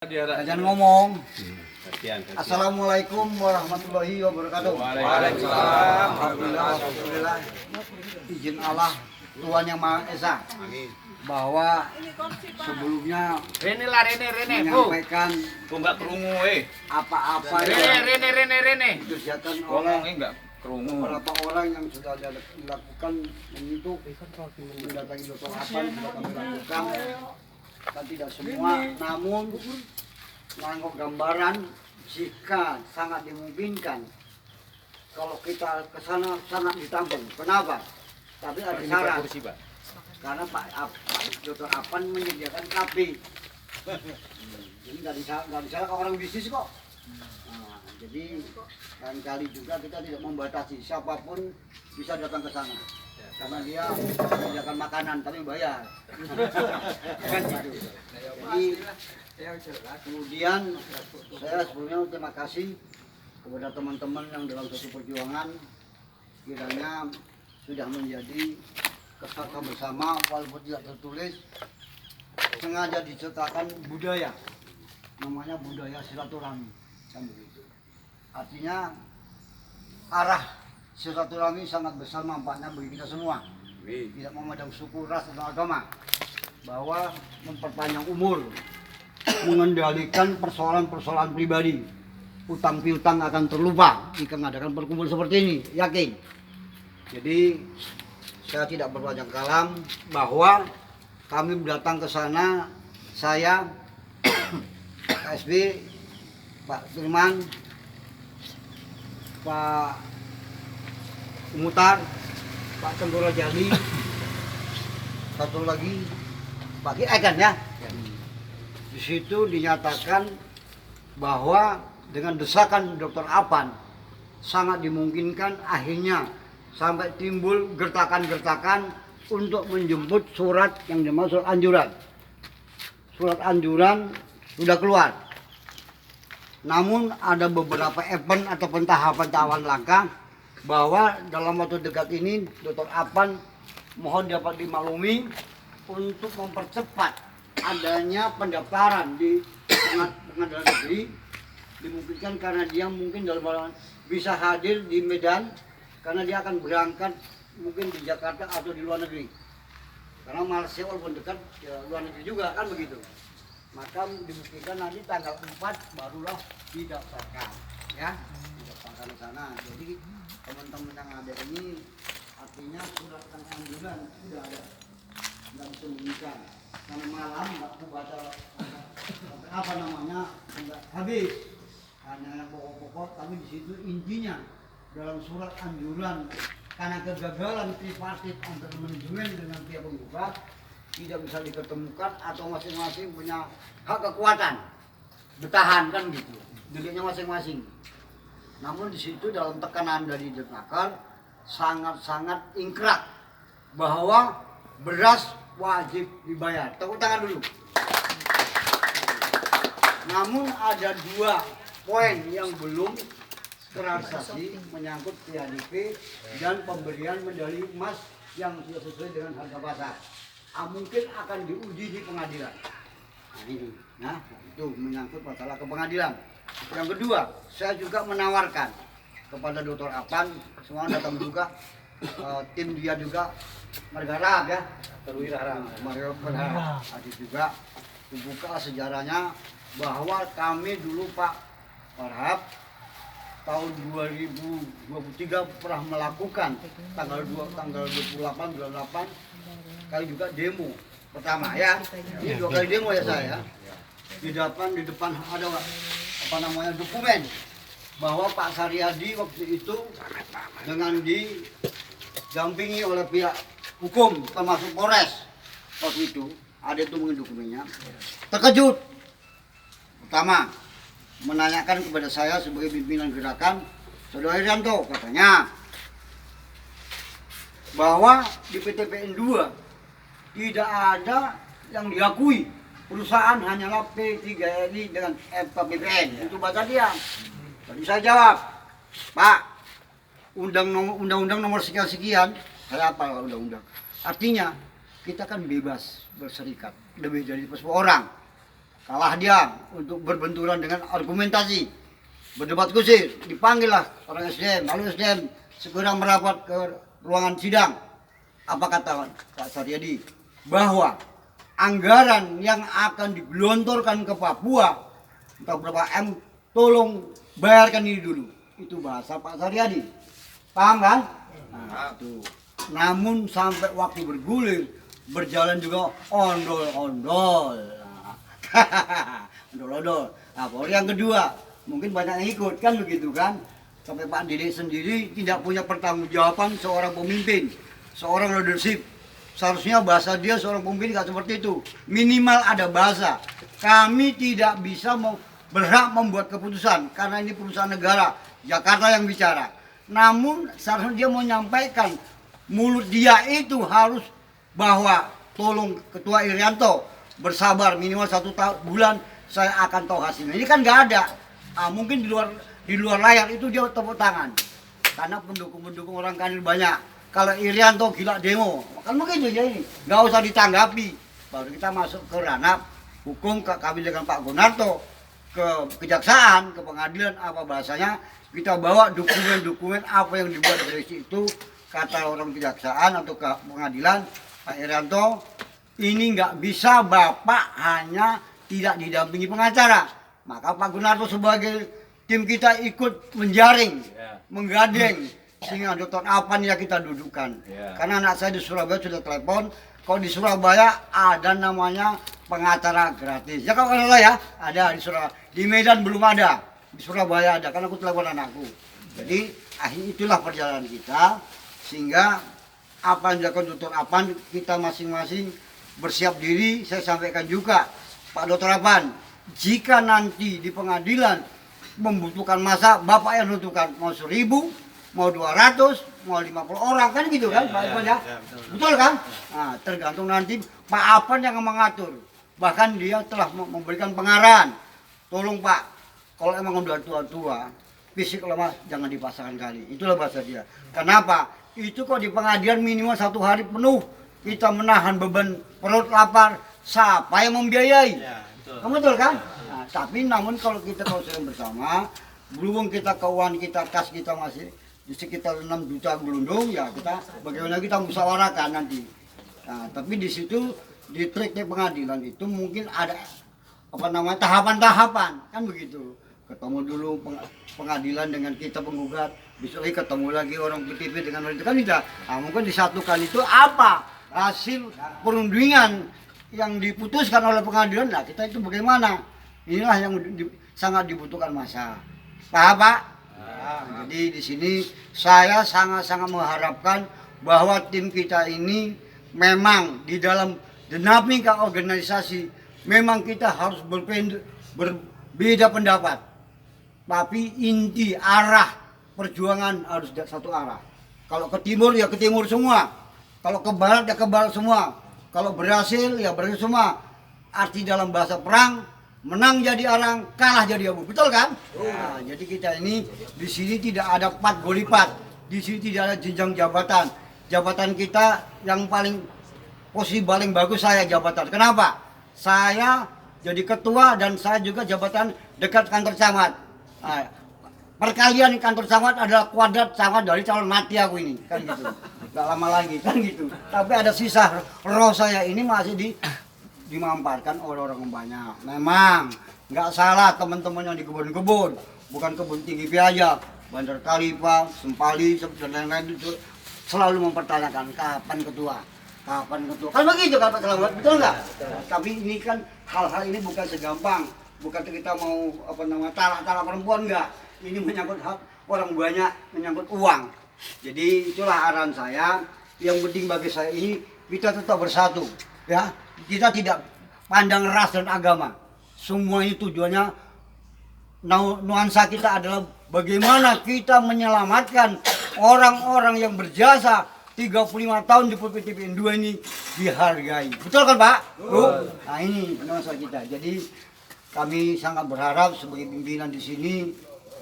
Jangan ngomong. Assalamualaikum warahmatullahi wabarakatuh. Waalaikumsalam. Alhamdulillah. Izin Allah Tuhan yang Maha Esa. Bahwa sebelumnya Rene menyampaikan enggak kerungu apa-apa Rene. dikerjakan oleh Ngomongnya enggak kerungu. beberapa orang yang sudah dilakukan untuk mendatangi dokter Afan sudah kami lakukan. Dan tidak semua, namun menangkap gambaran jika sangat dimungkinkan kalau kita ke sana sangat ditampung. Kenapa? Tapi ada syarat. Karena Pak Dr. Afan menyediakan KB. Jadi nggak bisa ke orang bisnis kok. Nah, jadi kali juga kita tidak membatasi siapapun bisa datang ke sana. Karena dia menyediakan makanan tapi bayar. Kan gitu. Jadi kemudian saya sebelumnya terima kasih kepada teman-teman yang dalam satu perjuangan kiranya sudah menjadi kesatuan bersama walaupun tidak tertulis, sengaja diciptakan budaya namanya budaya silaturahmi kan begitu. Artinya arah silaturahmi sangat besar manfaatnya bagi kita semua, tidak memandang suku, ras, atau agama, bahwa memperpanjang umur, mengendalikan persoalan-persoalan pribadi, utang piutang akan terlupa jika mengadakan perkumpulan seperti ini, yakin. Jadi saya tidak berpanjang kalam bahwa kami datang ke sana, saya, KSB, Pak Firman, Pak Mutar, Pak Tenggora Jali, satu lagi Pak Kiaikan ya. Di situ dinyatakan bahwa dengan desakan Dr. Afan sangat dimungkinkan akhirnya sampai timbul gertakan-gertakan untuk menjemput surat yang dimaksud anjuran. Surat anjuran sudah keluar. Namun ada beberapa event atau tahapan-tahapan langkah bahwa dalam waktu dekat ini Dr. Afan mohon dapat dimaklumi untuk mempercepat adanya pendaftaran di pengadilan negeri, dimungkinkan karena dia mungkin dalam bisa hadir di Medan karena dia akan berangkat mungkin di Jakarta atau di luar negeri, karena Malaysia walaupun dekat ya, luar negeri juga kan begitu. Maka dimungkinkan nanti tanggal 4 barulah didaftarkan ya, didaftarkan ke sana. Jadi teman-teman yang ada ini artinya surat anjuran sudah ada, nggak disembunyikan. Karena malam nggak aku baca apa namanya nggak habis, hanya pokok-pokok. Tapi di situ intinya dalam surat anjuran karena kegagalan tripartit antara manajemen dengan pihak penggugat tidak bisa diketemukan atau masing-masing punya hak kekuatan bertahan kan gitu, deliknya masing-masing. Namun di situ dalam tekanan dari Detnaker sangat-sangat ingkrak bahwa beras wajib dibayar. Tepuk tangan dulu. Namun ada 2 poin yang belum terrealisasi menyangkut PHDP dan pemberian medali emas yang sudah sesuai dengan harga pasar. Mungkin akan diuji di pengadilan. Nah ini, nah itu menyangkut masalah ke pengadilan. Yang kedua, saya juga menawarkan kepada Dr. Afan, semua datang juga, tim dia juga, Margarab ya, Margarab, adik juga, dibuka sejarahnya bahwa kami dulu Pak Farhab tahun 2023 pernah melakukan tanggal 28 bulan 8 kali juga demo pertama ya, ini 2 kali demo ya saya. Di depan ada apa namanya dokumen bahwa Pak Saryadi waktu itu dengan didampingi oleh pihak hukum termasuk Polres waktu itu ada itu mungkin dokumennya, terkejut. Pertama menanyakan kepada saya sebagai pimpinan gerakan, Saudara Irianto katanya bahwa di PTPN 2 tidak ada yang diakui perusahaan, hanyalah P3RI dengan FKBPN. Itu baca dia. Tadi saya jawab, Pak, undang-undang nomor sekian-sekian, saya apa undang-undang? Artinya kita kan bebas berserikat lebih dari 10 orang. kalah dia untuk berbenturan dengan argumentasi, berdebat kusir, dipanggillah orang SDM, lalu SDM segera merapat ke ruangan sidang. Apa kata Pak Saryadi? Bahwa anggaran yang akan digelontorkan ke Papua, entah berapa M, tolong bayarkan ini dulu. Itu bahasa Pak Saryadi. Paham kan? Nah, itu. Namun sampai waktu bergulir, berjalan juga ondol-ondol. Ondol-ondol. Nah, Polri yang kedua, mungkin banyak yang ikut kan begitu kan? Sampai Pak Dede sendiri tidak punya pertanggungjawaban seorang pemimpin, seorang leadership. Seharusnya bahasa dia seorang pemimpin nggak seperti itu. Minimal ada bahasa. Kami tidak bisa berhak membuat keputusan karena ini perusahaan negara. Jakarta yang bicara. Namun seharusnya dia mau menyampaikan mulut dia itu harus bahwa tolong Ketua Irianto bersabar minimal 1 bulan saya akan tahu hasilnya. Ini kan nggak ada. Mungkin di luar layar itu dia tepuk tangan karena pendukung orang Kanil banyak. Kalau Irianto gila demo kan begitu ya, ini nggak usah ditanggapi, baru kita masuk ke ranah hukum, kami dengan Pak Gunarto ke kejaksaan, ke pengadilan, apa bahasanya kita bawa dokumen-dokumen apa yang dibuat dari situ, kata orang kejaksaan atau ke pengadilan, Pak Irianto ini nggak bisa Bapak hanya tidak didampingi pengacara. Maka Pak Gunarto sebagai tim kita ikut menjaring, menggadeng, sehingga Dr. Apan ya kita dudukkan. Karena anak saya di Surabaya sudah telepon, kalau di Surabaya ada namanya pengacara gratis. Ya kalau salah ya, ada di Surabaya. Di Medan belum ada, di Surabaya ada, karena aku telepon anakku. Jadi itulah perjalanan kita, sehingga apa yang dilakukan Dr. Apan, kita masing-masing bersiap diri. Saya sampaikan juga, Pak Dr. Apan, jika nanti di pengadilan membutuhkan masa, Bapak yang menentukan mau 1000, mau 200, mau 50 orang, kan gitu kan Pak Apan ya? Betul kan? Nah, tergantung nanti Pak Apan yang mengatur. Bahkan dia telah memberikan pengarahan, tolong Pak, kalau emang udah tua-tua, fisik lemah jangan dipasangkan kali. Itulah bahasa dia. Kenapa? Itu kok di pengadilan minimal 1 hari penuh kita menahan beban perut lapar, siapa yang membiayai? Kamu betul kan? Nah, tapi namun kalau kita sering bersama, berhubung kita keuangan kita, kas kita masih di sekitar 6 juta gelundung, ya kita bagaimana kita musyawarahkan nanti. Nah, tapi di situ di trik pengadilan itu mungkin ada apa namanya tahapan-tahapan, kan begitu. Ketemu dulu pengadilan dengan kita penggugat, besok lagi ketemu lagi orang PTP dengan orang itu kan tidak. Nah, mungkin disatukan itu apa hasil perundingan yang diputuskan oleh pengadilan. Nah, kita itu bagaimana? Inilah yang sangat dibutuhkan masa. Paham Pak? Nah, jadi di sini saya sangat-sangat mengharapkan bahwa tim kita ini memang di dalam dinamika organisasi memang kita harus berbeda pendapat, tapi inti arah perjuangan harus satu arah. Kalau ke timur ya ke timur semua, kalau ke barat ya ke barat semua, kalau berhasil ya berhasil semua. Arti dalam bahasa perang, menang jadi arang, kalah jadi abu, betul kan? Nah, jadi kita ini di sini tidak ada pat golipat, di sini tidak ada jenjang jabatan. Jabatan kita yang paling posisi paling bagus saya jabatan. Kenapa? Saya jadi ketua dan saya juga jabatan dekat kantor camat. Nah, perkalian kantor camat adalah kuadrat camat dari calon mati aku ini, kan gitu. Gak lama lagi, kan gitu. Tapi ada sisa roh saya ini masih dimanfaatkan oleh orang banyak. Memang nggak salah teman-teman yang di kebun-kebun, bukan kebun tinggi aja, Bandar Kalipa, Sempali, dan lain-lain itu selalu mempertanyakan kapan ketua. Kan begitu kan Pak Selamat, betul nggak? Tapi ini kan hal-hal ini bukan segampang, bukan kita mau apa namanya talak perempuan, nggak. Ini menyangkut hak orang banyak, menyangkut uang. Jadi itulah arahan saya. Yang penting bagi saya ini kita tetap bersatu, ya. Kita tidak pandang ras dan agama. Semua ini tujuannya nuansa kita adalah bagaimana kita menyelamatkan orang-orang yang berjasa 35 tahun di PTPN 2 ini dihargai. Betul kan Pak? Nah ini nuansa kita. Jadi kami sangat berharap sebagai pimpinan di sini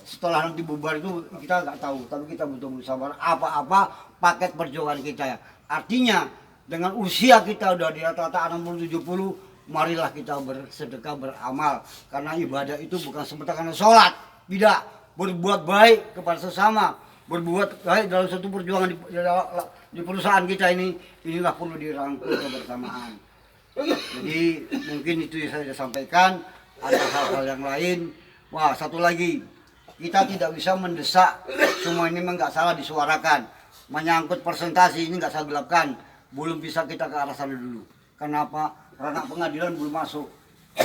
setelah nanti bubar itu kita nggak tahu, tapi kita butuh sabar apa-apa paket perjuangan kita ya. Artinya dengan usia kita udah di rata-rata 60-70, marilah kita bersedekah, beramal. Karena ibadah itu bukan semata karena sholat, tidak. Berbuat baik kepada sesama, berbuat baik dalam satu perjuangan di perusahaan kita ini, inilah perlu dirangkul kebersamaan. Jadi mungkin itu yang saya sampaikan. Ada hal-hal yang lain. Wah, satu lagi, kita tidak bisa mendesak. Semua ini memang nggak salah disuarakan. Menyangkut presentasi ini nggak saya gelapkan. Belum bisa kita ke arah sana dulu. Kenapa? Ranah pengadilan belum masuk.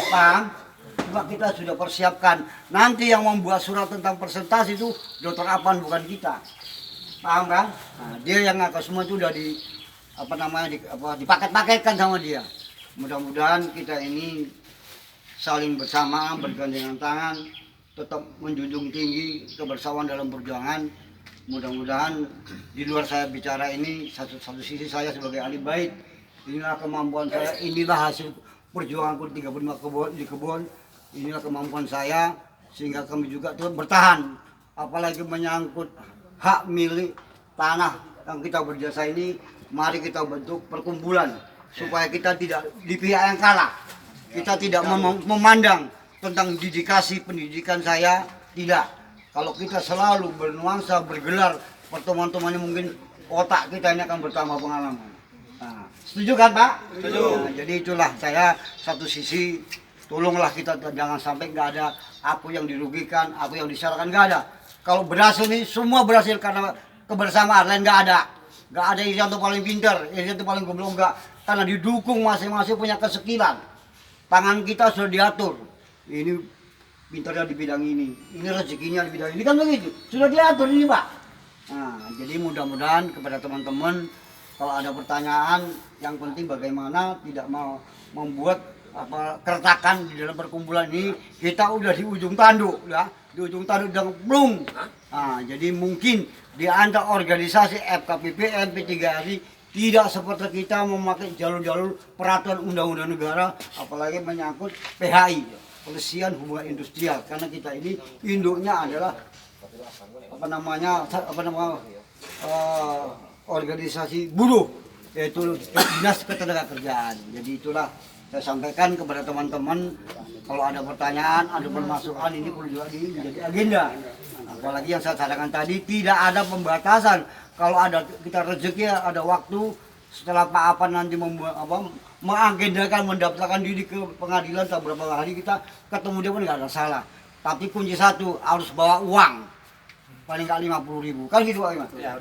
Paham? Cuma kita sudah persiapkan. Nanti yang membuat surat tentang presentasi itu Dr. Apan, bukan kita. Paham kan? Nah, dia yang akan semua itu udah dipaket-paketkan sama dia. Mudah-mudahan kita ini saling bersama, bergandengan tangan, tetap menjunjung tinggi kebersamaan dalam perjuangan. Mudah-mudahan di luar saya bicara ini, satu sisi saya sebagai ahli bait, inilah kemampuan saya, inilah hasil perjuanganku 35 di kebun, inilah kemampuan saya, sehingga kami juga terus bertahan. Apalagi menyangkut hak milik tanah yang kita berjasa ini, mari kita bentuk perkumpulan supaya kita tidak di pihak yang kalah. Kita tidak memandang tentang pendidikan saya, tidak. Kalau kita selalu bernuansa, bergelar pertemuan-temuannya, mungkin otak kita ini akan bertambah pengalaman. Nah, setuju kan Pak? Setuju. Nah, jadi itulah saya, satu sisi tolonglah kita jangan sampai nggak ada aku yang dirugikan, aku yang disalahkan, nggak ada. Kalau berhasil nih semua berhasil karena kebersamaan, lain nggak ada. Nggak ada yang satu paling pintar, yang satu paling goblok, nggak. Karena didukung masing-masing punya keskilan. Tangan kita sudah diatur. Ini pintarnya di bidang ini rezekinya di bidang ini, kan begitu. Sudah diatur ini Pak. Nah, jadi mudah-mudahan kepada teman-teman, kalau ada pertanyaan, yang penting bagaimana tidak mau membuat keretakan di dalam perkumpulan ini. Kita udah di ujung tanduk, ya, di ujung tanduk udah belum. Nah, jadi mungkin di antara organisasi FKPP, MP3RI tidak seperti kita memakai jalur-jalur peraturan undang-undang negara, apalagi menyangkut PHI, Pelesian Hubungan Industrial. Karena kita ini induknya adalah organisasi buruh, yaitu Dinas Ketenagakerjaan. Jadi itulah saya sampaikan kepada teman-teman, kalau ada pertanyaan, ada permasalahan, ini perlu juga menjadi agenda. Apalagi yang saya katakan tadi, tidak ada pembatasan. Kalau ada kita rezeki, ada waktu setelah Pak Apan nanti mengagendakan, mendaftarkan diri ke pengadilan, tak berapa hari kita ketemu dia pun nggak ada salah. Tapi kunci satu, harus bawa uang, paling nggak 50.000, kan gitu Pak Iman? Ya,